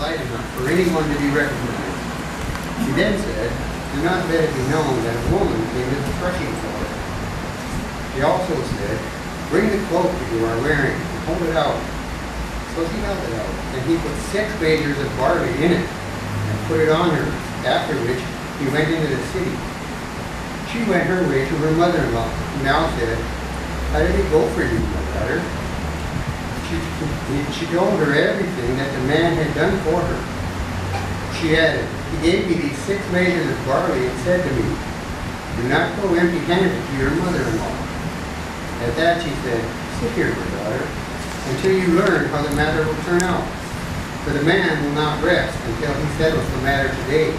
light enough for anyone to be recognized. She then said, "Do not let it be known that a woman came to the threshing floor." She also said, "Bring the cloak that you are wearing and hold it out." So he held it out, and he put 6 measures of barley in it and put it on her, after which he went into the city. She went her way to her mother-in-law, who now said, "How did it go for you, my daughter?" She told her everything that the man had done for her. She added, "He gave me these 6 measures of barley and said to me, 'Do not go empty-handed to your mother-in-law.'" At that she said, "Sit here, my daughter, until you learn how the matter will turn out. For the man will not rest until he settles the matter today."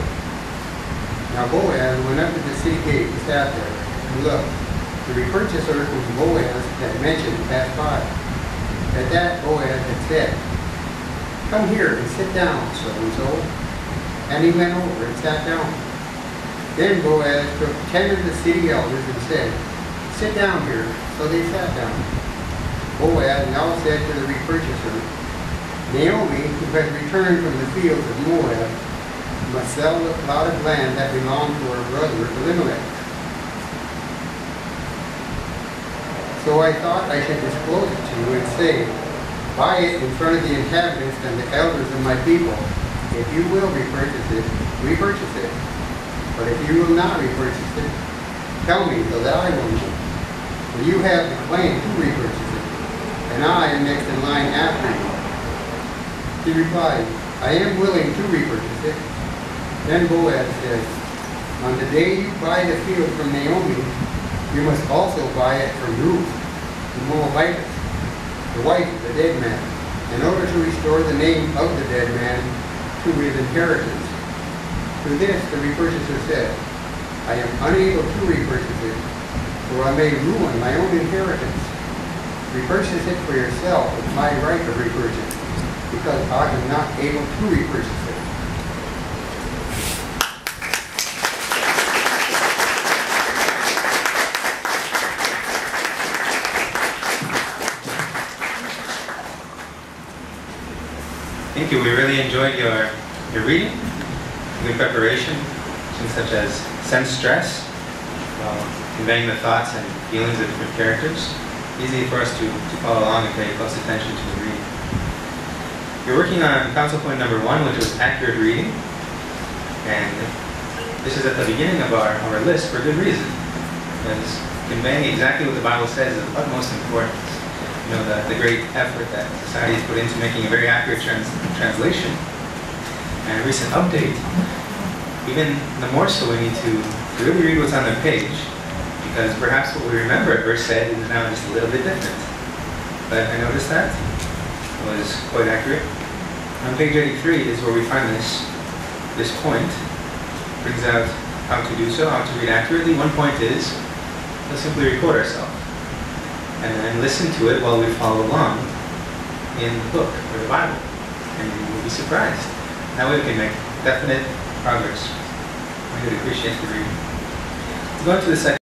Now Boaz went up to the city gate and sat there, and look, the repurchaser whom Boaz had mentioned passed by. At that Boaz had said, "Come here and sit down, so-and-so." And he went over and sat down. Then Boaz took 10 of the city elders and said, "Sit down here." So they sat down. Boaz now said to the repurchaser, "Naomi, who has returned from the fields of Moab, must sell the plot of land that belonged to her brother Elimelech." So I thought I should disclose it to you and say, "Buy it in front of the inhabitants and the elders of my people. If you will repurchase it, repurchase it. But if you will not repurchase it, tell me so that I will know. For you have the claim to repurchase it, and I am next in line after you." He replied, "I am willing to repurchase it." Then Boaz said, "On the day you buy the field from Naomi, you must also buy it from Ruth, the Moabitess, the wife of the dead man, in order to restore the name of the dead man to his inheritance." To this the repurchaser said, "I am unable to repurchase it, for I may ruin my own inheritance. Repurchase it for yourself with my right of repurchase, because I am not able to repurchase it." Thank you. We really enjoyed your reading, good preparation, such as sense stress, conveying the thoughts and feelings of different characters. Easy for us to follow along and pay close attention to the reading. You're working on council point number 1, which was accurate reading. And this is at the beginning of our list for good reason. Because conveying exactly what the Bible says is of utmost importance. You know, the great effort that society has put into making a very accurate translation. And a recent update, even the more so we need to really read what's on the page, because perhaps what we remember at verse 7 is now just a little bit different. But I noticed that it was quite accurate. On page 83 is where we find this point. Brings out how to do so, how to read accurately. One point is to simply record ourselves and then listen to it while we follow along in the book or the Bible, and you will be surprised. That way we can make definite progress. We would appreciate the reading. Let's go into the second.